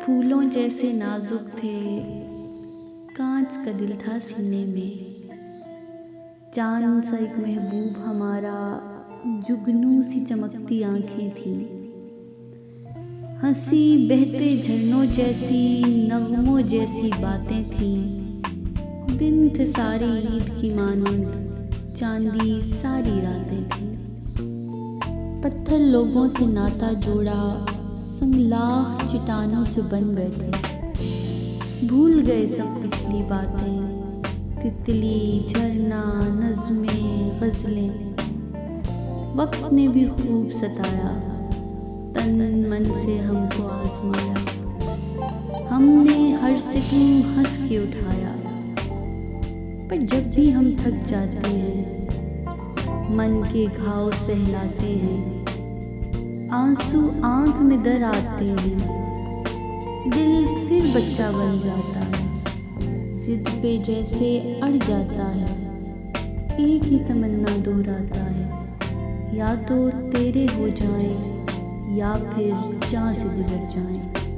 फूलों जैसे नाजुक थे, कांच का दिल था सीने में। चांद सा एक महबूब हमारा, जुगनू सी चमकती आंखें थीं। हंसी बहते झरनों जैसी, नगमों जैसी बातें थीं। दिन थे सारी ईद की मानंद, चांदी सारी रातें थीं। पत्थर लोगों से नाता जोड़ा, संग लाख चट्टानों से बन बैठे। भूल गए सब पिछली बातें, तितली, झरना, नज़्में, गज़लें। वक्त ने भी खूब सताया, तन मन से हमको आजमाया। हमने हर सितम हंस के उठाया, पर जब भी हम थक जाते हैं, मन के घाव सहलाते हैं। आंसू आंख में दर आते हैं, दिल फिर बच्चा बन जाता है। जिद पे जैसे अड़ जाता है, एक ही तमन्ना दोहराता है। या तो तेरे हो जाएं, या फिर जहाँ से गुजर जाएं।